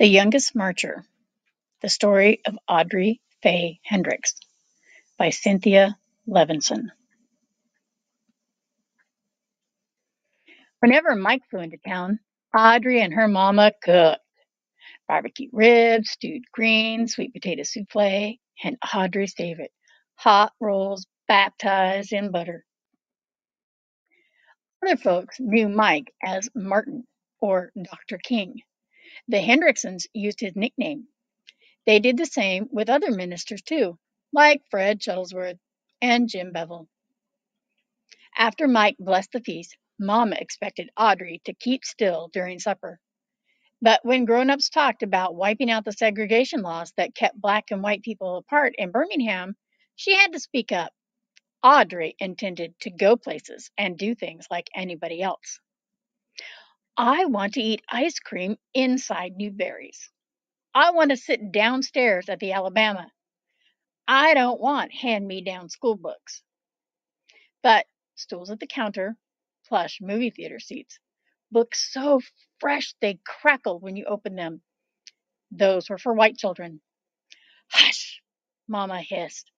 The Youngest Marcher: The Story of Audrey Faye Hendricks by Cynthia Levinson. Whenever Mike flew into town, Audrey and her mama cooked barbecue ribs, stewed greens, sweet potato souffle, and Audrey's favorite, hot rolls baptized in butter. Other folks knew Mike as Martin or Dr. King. The Hendricksons used his nickname. They did the same with other ministers too, like Fred Shuttlesworth and Jim Bevel. After Mike blessed the feast, Mama expected Audrey to keep still during supper. But when grown-ups talked about wiping out the segregation laws that kept black and white people apart in Birmingham, she had to speak up. Audrey intended to go places and do things like anybody else. I want to eat ice cream inside Newberry's. I want to sit downstairs at the Alabama. I don't want hand-me-down school books. But stools at the counter, plush movie theater seats, books so fresh they crackled when you opened them. Those were for white children. Hush, Mama hissed.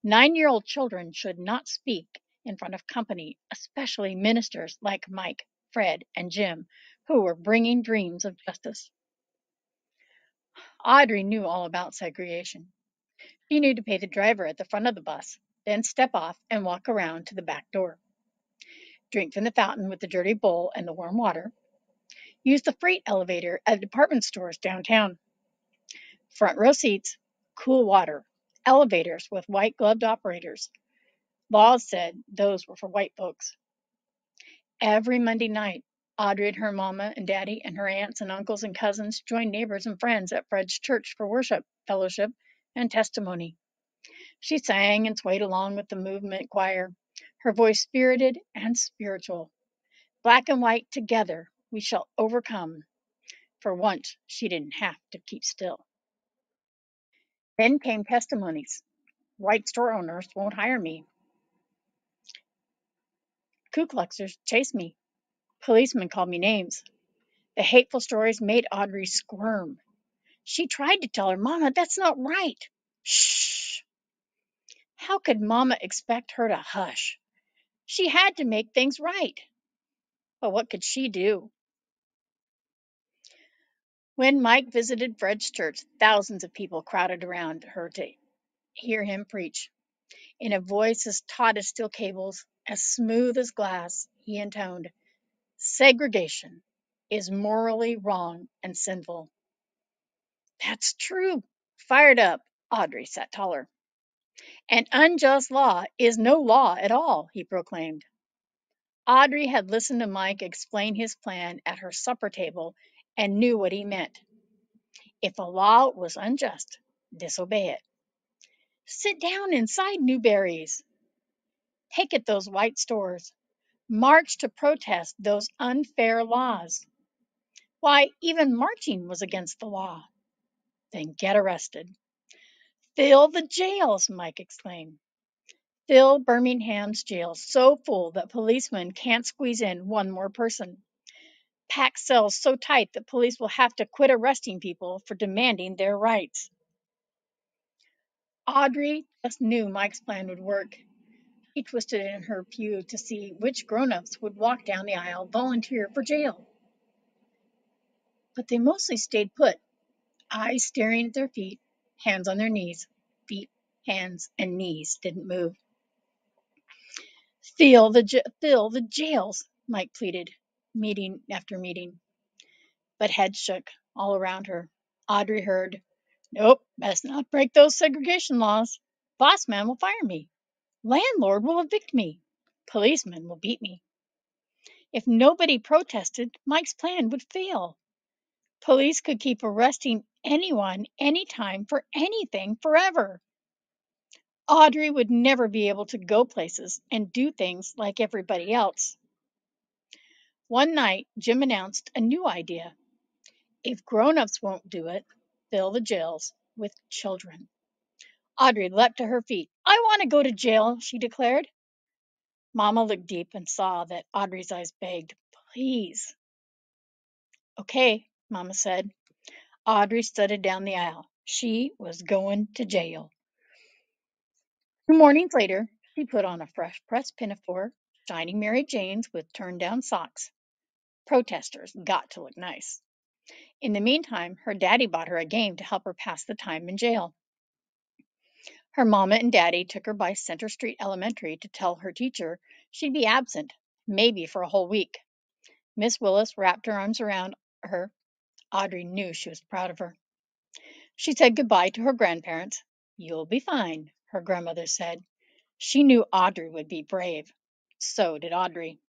9-year-old children should not speak in front of company, especially ministers like Mike, Fred, and Jim, who were bringing dreams of justice. Audrey knew all about segregation. She knew to pay the driver at the front of the bus, then step off and walk around to the back door. Drink from the fountain with the dirty bowl and the warm water. Use the freight elevator at department stores downtown. Front row seats, cool water, elevators with white gloved operators. Laws said those were for white folks. Every Monday night, Audrey and her mama and daddy and her aunts and uncles and cousins joined neighbors and friends at Fred's church for worship, fellowship, and testimony. She sang and swayed along with the movement choir, her voice spirited and spiritual. Black and white together, we shall overcome. For once, she didn't have to keep still. Then came testimonies. White store owners won't hire me. Ku Kluxers chase me. Policemen called me names. The hateful stories made Audrey squirm. She tried to tell her mama that's not right. Shh! How could mama expect her to hush? She had to make things right. But what could she do? When Mike visited Fred's church, thousands of people crowded around her to hear him preach. In a voice as taut as steel cables, as smooth as glass, he intoned, "Segregation is morally wrong and sinful." That's true. Fired up, Audrey sat taller. An unjust law is no law at all, he proclaimed. Audrey had listened to Mike explain his plan at her supper table and knew what he meant. If a law was unjust, disobey it. Sit down inside Newberry's. Picket those white stores. March to protest those unfair laws. Why, even marching was against the law. Then get arrested. Fill the jails, Mike exclaimed. Fill Birmingham's jails so full that policemen can't squeeze in one more person. Pack cells so tight that police will have to quit arresting people for demanding their rights. Audrey just knew Mike's plan would work. She twisted in her pew to see which grown-ups would walk down the aisle, volunteer for jail. But they mostly stayed put, eyes staring at their feet, hands on their knees. Feet, hands, and knees didn't move. Fill the jails, Mike pleaded, meeting after meeting. But heads shook all around her. Audrey heard, "Nope, best not break those segregation laws. Boss man will fire me. Landlord will evict me. Policeman will beat me." If nobody protested, Mike's plan would fail. Police could keep arresting anyone, anytime, for anything, forever. Audrey would never be able to go places and do things like everybody else. One night, Jim announced a new idea. If grown-ups won't do it, fill the jails with children. Audrey leapt to her feet. "I want to go to jail," she declared. Mama looked deep and saw that Audrey's eyes begged, "Please." "Okay," Mama said. Audrey studied down the aisle. She was going to jail. 2 mornings later, she put on a fresh pressed pinafore, shiny Mary Janes with turned down socks. Protesters got to look nice. In the meantime, her daddy bought her a game to help her pass the time in jail. Her mama and daddy took her by Center Street Elementary to tell her teacher she'd be absent, maybe for a whole week. Miss Willis wrapped her arms around her. Audrey knew she was proud of her. She said goodbye to her grandparents. "You'll be fine," her grandmother said. She knew Audrey would be brave. So did Audrey.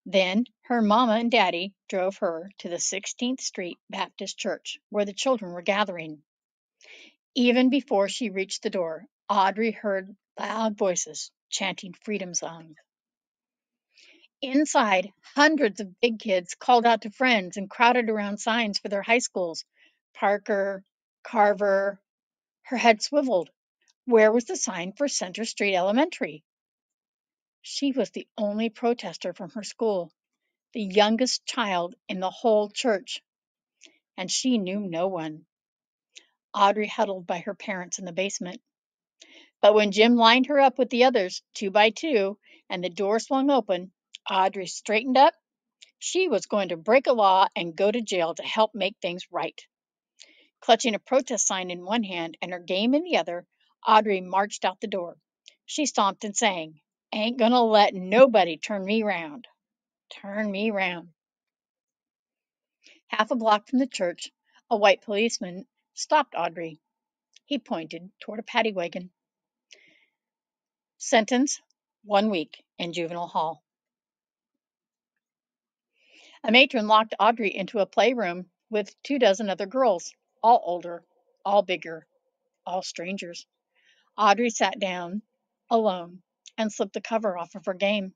Then her mama and daddy drove her to the 16th Street Baptist Church, where the children were gathering. Even before she reached the door, Audrey heard loud voices chanting freedom songs. Inside, hundreds of big kids called out to friends and crowded around signs for their high schools. Parker, Carver. Her head swiveled. Where was the sign for Center Street Elementary? She was the only protester from her school, the youngest child in the whole church, and she knew no one. Audrey huddled by her parents in the basement. But when Jim lined her up with the others, 2 by 2, and the door swung open, Audrey straightened up. She was going to break a law and go to jail to help make things right. Clutching a protest sign in one hand and her game in the other, Audrey marched out the door. She stomped and sang, "Ain't gonna let nobody turn me round. Turn me round." Half a block from the church, a white policeman stopped Audrey. He pointed toward a paddy wagon. Sentence: 1 week in juvenile hall. A matron locked Audrey into a playroom with 2 dozen other girls, all older, all bigger, all strangers. Audrey sat down, alone, and slipped the cover off of her game.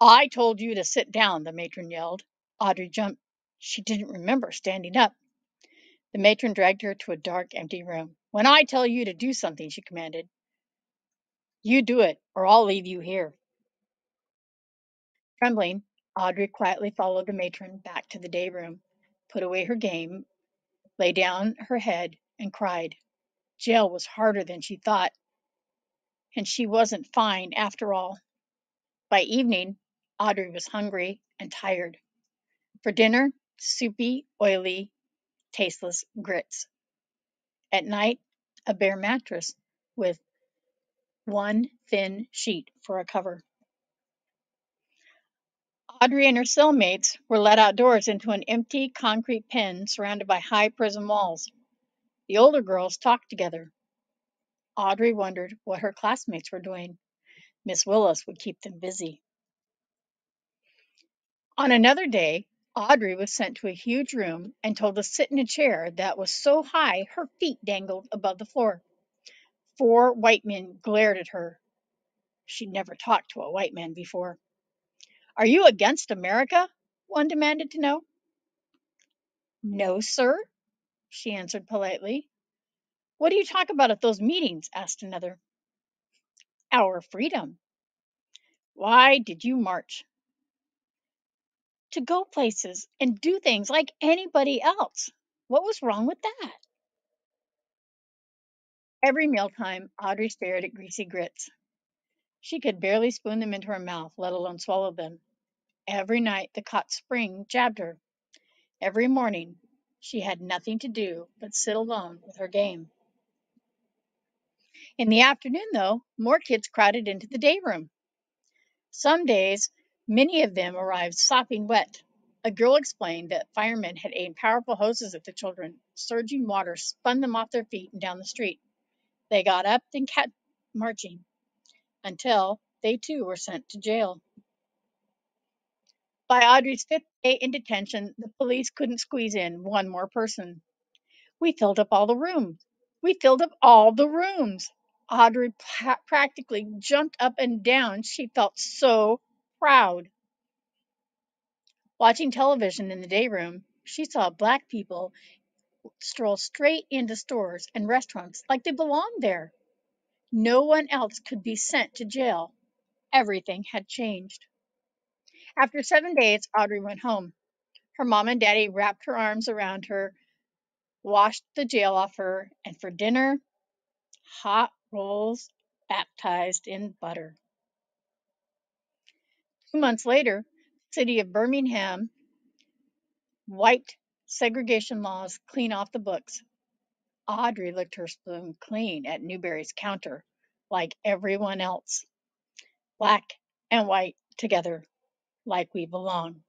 "I told you to sit down," the matron yelled. Audrey jumped. She didn't remember standing up. The matron dragged her to a dark, empty room. "When I tell you to do something," she commanded, "you do it, or I'll leave you here." Trembling, Audrey quietly followed the matron back to the day room, put away her game, lay down her head, and cried. Jail was harder than she thought, and she wasn't fine after all. By evening, Audrey was hungry and tired. For dinner, soupy, oily, tasteless grits. At night, a bare mattress with one thin sheet for a cover. Audrey and her cellmates were led outdoors into an empty concrete pen surrounded by high prison walls. The older girls talked together. Audrey wondered what her classmates were doing. Miss Willis would keep them busy. On another day, Audrey was sent to a huge room and told to sit in a chair that was so high her feet dangled above the floor. 4 white men glared at her. She'd never talked to a white man before. "Are you against America?" one demanded to know. "No, sir," she answered politely. "What do you talk about at those meetings?" asked another. "Our freedom." "Why did you march?" "To go places and do things like anybody else. What was wrong with that?" Every mealtime, Audrey stared at greasy grits. She could barely spoon them into her mouth, let alone swallow them. Every night, the hot spring jabbed her. Every morning, she had nothing to do but sit alone with her game. In the afternoon, though, more kids crowded into the day room. Some days, many of them arrived sopping wet. A girl explained that firemen had aimed powerful hoses at the children. Surging water spun them off their feet and down the street. They got up and kept marching until they too were sent to jail. By Audrey's 5th day in detention, the police couldn't squeeze in one more person. "We filled up all the rooms. We filled up all the rooms." Audrey practically jumped up and down. She felt so proud. Watching television in the day room, she saw black people stroll straight into stores and restaurants like they belonged there. No one else could be sent to jail. Everything had changed. After 7 days, Audrey went home. Her mom and daddy wrapped her arms around her washed the jail off her, and for dinner, hot rolls baptized in butter. 2 months later, the city of Birmingham wiped segregation laws clean off the books. Audrey licked her spoon clean at Newberry's counter, like everyone else. Black and white together, like we belong.